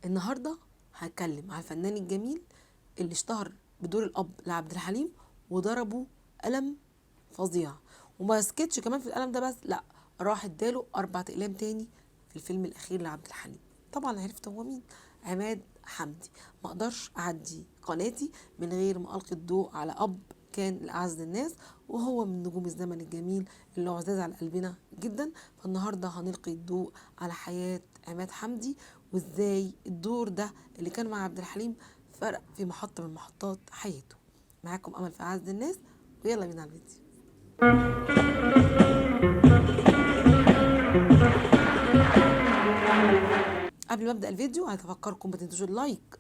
النهارده هتكلم على الفنان الجميل اللي اشتهر بدور الاب لعبد الحليم وضربه قلم فظيع، وما سكتش كمان في القلم ده بس، لا راح اداله 4 اقلام تاني في الفيلم الاخير لعبد الحليم. طبعا عرفت هو مين؟ عماد حمدي. ما اقدرش اعدي قناتي من غير ما القي الضوء على اب كان لاعز الناس، وهو من نجوم الزمن الجميل اللي عزاز على قلبنا جدا. فالنهارده هنلقي الضوء على حياه عماد حمدي، وازاي الدور ده اللي كان مع عبد الحليم فرق في محطه من محطات حياته. معاكم امل في اعز الناس، ويلا بينا على الفيديو. قبل ما ابدا الفيديو هتفكركم ما تنسوش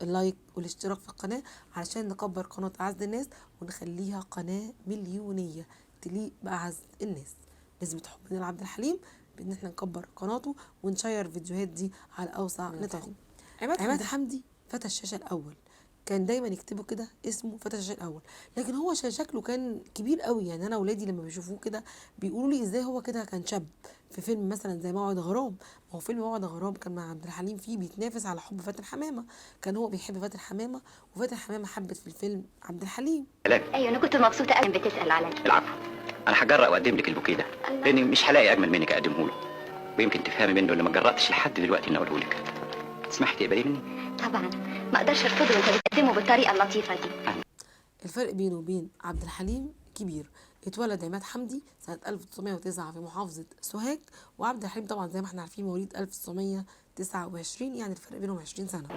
اللايك والاشتراك في القناه علشان نكبر قناه اعز الناس ونخليها قناه مليونيه تليق باعز الناس. نسبه حبنا لعبد الحليم بان احنا نكبر قناته ونشير الفيديوهات دي على اوسع نطاق. عماد حمدي فتى الشاشه الاول، كان دايما يكتبوا كده اسمه فتى الشاشه الاول، لكن هو شكله كان كبير قوي. يعني انا اولادي لما بيشوفوه كده بيقولوا لي ازاي هو كده كان شاب في فيلم مثلا زي موعد غرام. ما هو فيلم موعد غرام كان مع عبد الحليم فيه بيتنافس على حب فاتن حمامه، كان هو بيحب فاتن حمامه وفاتن حمامه حبت في الفيلم عبد الحليم. ايوه انا كنت مبسوطه قوي بتسال عليا. العفو، انا هجرأ واقدم لك البوكيه ده لاني مش هلاقي اجمل منك اقدمه له، ويمكن تفهمي منه اللي ما جرأتش لحد دلوقتي اني اقوله لك. تسمحي تقبليه مني؟ طبعا ما اقدرش ارفضه وانت بتقدمه بالطريقه اللطيفه دي. الفرق بينه وبين عبد الحليم كبير. اتولد عماد حمدي سنة 1909 في محافظة سوهاج، وعبد الحليم طبعا زي ما احنا عارفين مواليد 1929، يعني الفرق بينهم 20 سنة.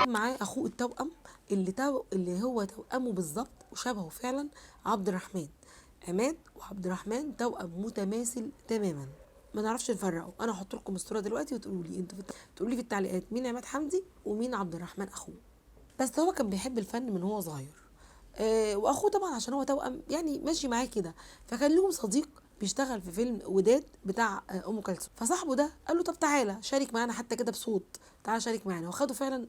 معاه اخوه التوأم اللي هو توأمه بالظبط وشبهه فعلا، عبد الرحمن. عماد وعبد الرحمن توأم متماثل تماما، ما نعرفش نفرقه. انا هحط لكم الصوره دلوقتي وتقولوا لي انتوا تقولوا لي في التعليقات مين عماد حمدي ومين عبد الرحمن اخوه. بس هو كان بيحب الفن من هو صغير، واخوه طبعا عشان هو توأم يعني ماشي معاه كده. فكان لهم صديق بيشتغل في فيلم وداد بتاع ام كلثوم، فصاحبه ده قال له طب تعالى شارك معانا حتى كده بصوت، تعالى شارك معانا. وخدوا فعلا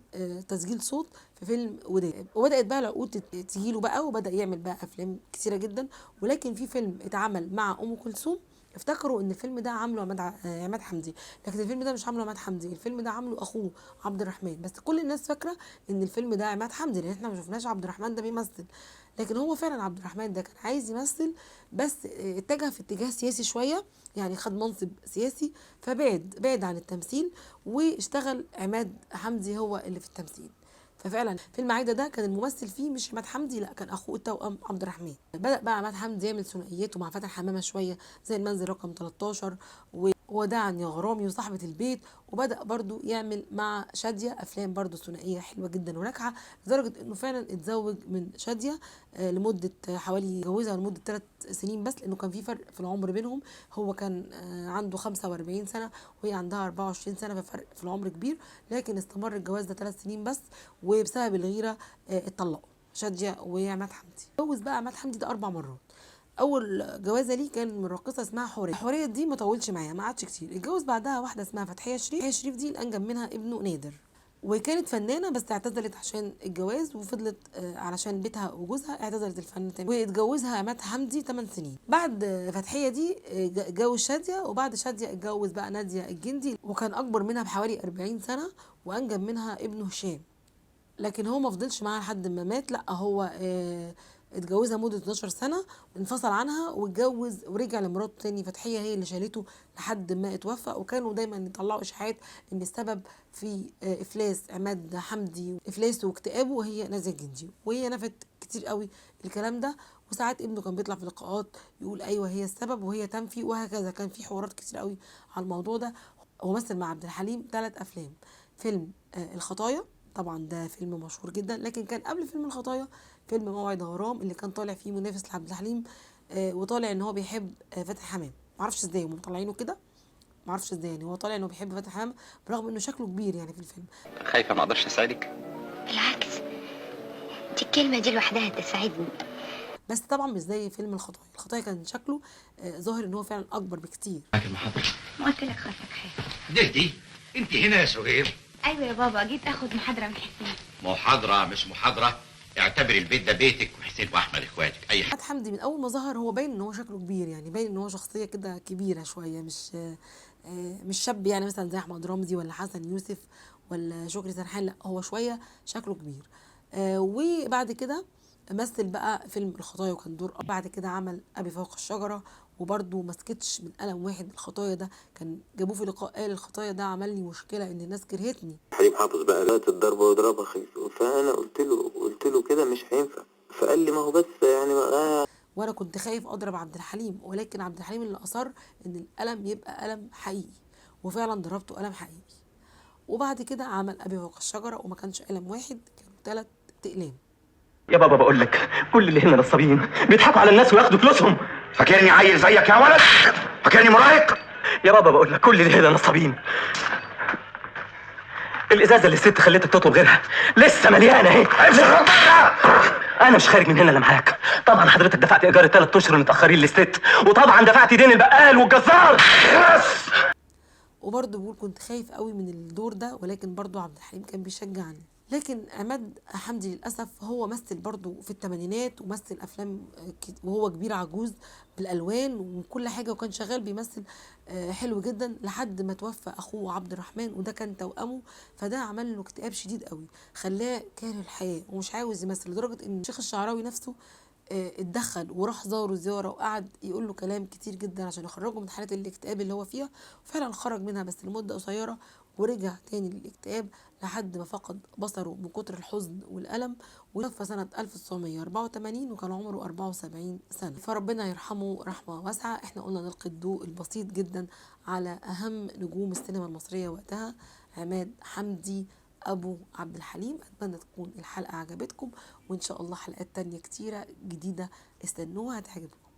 تسجيل صوت في فيلم وداد، وبدات بقى العقود تجيله بقى، وبدا يعمل بقى افلام كتيره جدا. ولكن في فيلم اتعمل مع ام كلثوم افتكروا ان الفيلم ده عامله عماد حمدي، لكن الفيلم ده مش عامله عماد حمدي، الفيلم ده عامله اخوه عبد الرحمن. بس كل الناس فاكره ان الفيلم ده عماد حمدي لان احنا ما شفناش عبد الرحمن ده بيمثل، لكن هو فعلا عبد الرحمن ده كان عايز يمثل بس اتجه في اتجاه سياسي شويه، يعني خد منصب سياسي فبعد عن التمثيل، واشتغل عماد حمدي هو اللي في التمثيل. ففعلا فيلم عايده ده كان الممثل فيه مش عماد حمدي، لا كان اخوه التوأم عبد الرحمن. بدأ بقى عماد حمدي يعمل ثنائياته مع فاتن حمامه شويه زي المنزل رقم 13 وداعا يا غرامي وصاحبة البيت، وبدأ برضو يعمل مع شادية أفلام برضو ثنائية حلوة جدا وناجحة، لدرجة إنه فعلا اتزوج من شادية لمدة حوالي، جوزها لمدة 3 سنين بس، لأنه كان في فرق في العمر بينهم. هو كان عنده 45 سنة وهي عندها 24 سنة، ففرق في العمر كبير، لكن استمر الجواز ده 3 سنين بس، وبسبب الغيرة اتطلقوا شادية وعماد حمدي. اتجوز بقى عماد حمدي ده 4 مرات. اول جوازه ليه كان من راقصه اسمها حوريه. حوريه دي ما طولش معاها، ما قعدش كتير. اتجوز بعدها واحده اسمها فتحيه شريف. فتحيه شريف دي الانجب منها ابنه نادر، وكانت فنانه بس اعتزلت عشان الجواز، وفضلت علشان بيتها وجوزها اعتزلت الفن تاني. واتجوزها عماد حمدي 8 سنين. بعد فتحيه دي اتجوز شاديه، وبعد شاديه اتجوز بقى ناديه الجندي، وكان اكبر منها بحوالي 40 سنه وانجب منها ابنه هشام. لكن هو ما فضلش معاها لحد ما مات، لا هو اتجوزها مدة 12 سنة، انفصل عنها واتجوز ورجع لمراته تاني. فتحية هي اللي شالته لحد ما اتوفى، وكانوا دايما يطلعوا اشاعات ان السبب في افلاس عماد حمدي افلاسه واكتئابه هي نازية الجندي، وهي نفت كتير قوي الكلام ده. وساعات ابنه كان بيطلع في لقاءات يقول ايوه هي السبب وهي تنفي، وهكذا. كان في حوارات كتير قوي على الموضوع ده. هو مثل مع عبد الحليم 3 افلام. فيلم الخطايا طبعا ده فيلم مشهور جدا، لكن كان قبل فيلم الخطايا فيلم موعد غرام اللي كان طالع فيه منافس لعبد الحليم، وطالع ان هو بيحب فاتن حمام. معرفش ازاي هم مطلعينه كده، معرفش ازاي يعني هو طالع انه بيحب فاتن حمام برغم انه شكله كبير يعني في الفيلم. خايفه ما اقدرش اساعدك؟ بالعكس، دي الكلمه دي لوحدها تساعدني. بس طبعا مش زي فيلم الخطايا. الخطايا كان شكله ظاهر ان هو فعلا اكبر بكتير. لكن محاضرة ما قلت لك خاطرك حاجه. دي انت هنا يا سهير؟ ايوه يا بابا، جيت اخد محاضره من حسين. محاضرة مش محاضرة، اعتبري البيت ده بيتك وحسين واحمد اخواتك اي حاجة. احمد حمدي من اول ما ظهر هو باين ان هو شكله كبير، يعني باين ان هو شخصيه كده كبيره شويه، مش شاب يعني مثلا زي احمد رمزي ولا حسن يوسف ولا شكري سرحان، لا هو شويه شكله كبير. وبعد كده مثل بقى فيلم الخطايا وكان دور بعد كده عمل ابي فوق الشجره، وبرده ما سكتش من قلم واحد. الخطايا ده كان جابوه في لقاء قال الخطايا ده عمل لي مشكله ان الناس كرهتني. حليم حافظ بقى لا الضربة وضربها خيس، فأنا قلت له كده مش هينفع، فقال لي ما هو بس يعني وانا كنت خايف اضرب عبد الحليم، ولكن عبد الحليم اللي اصر ان القلم يبقى قلم حقيقي، وفعلا ضربته قلم حقيقي. وبعد كده عمل ابي فوق الشجره، وما كانش قلم واحد، كانوا 3 اقلام. يا بابا بقول لك كل اللي هنا نصابين بيضحكوا على الناس وياخدوا فلوسهم. فاكرني عيل زيك يا ولد؟ فاكرني مراهق؟ يا بابا بقول لك كل اللي هنا نصابين. الازازه اللي الست خليتك تطلب غيرها لسه مليانه اهي. انا مش خارج من هنا الا معاك. طبعا حضرتك دفعت ايجار 3 اشهر متاخرين للست، وطبعا دفعت دين البقال والجزار. بس وبرضه بقول كنت خايف قوي من الدور ده، ولكن برضه عبد الحليم كان بيشجعني. لكن عماد حمدي للاسف هو مثل برضه في الثمانينات، ومثل افلام وهو كبير عجوز بالالوان وكل حاجه، وكان شغال بيمثل حلو جدا لحد ما توفى اخوه عبد الرحمن، وده كان توأمه. فده عمل له اكتئاب شديد قوي، خلاه كاره الحياه ومش عاوز يمثل، لدرجه ان الشيخ الشعراوي نفسه اتدخل وراح زاره زياره، وقعد يقول له كلام كتير جدا عشان يخرجه من حاله الاكتئاب اللي هو فيها. وفعلا خرج منها بس لمده قصيره، ورجع تاني للاكتئاب لحد ما فقد بصره من كتر الحزن والألم، وتوفى سنة 1984 وكان عمره 74 سنة. فربنا يرحمه رحمة واسعة. احنا قلنا نلقي الضوء البسيط جدا على أهم نجوم السينما المصرية وقتها، عماد حمدي أبو عبد الحليم. أتمنى تكون الحلقة عجبتكم، وإن شاء الله حلقات تانية كتيرة جديدة استنوها هتعجبكم.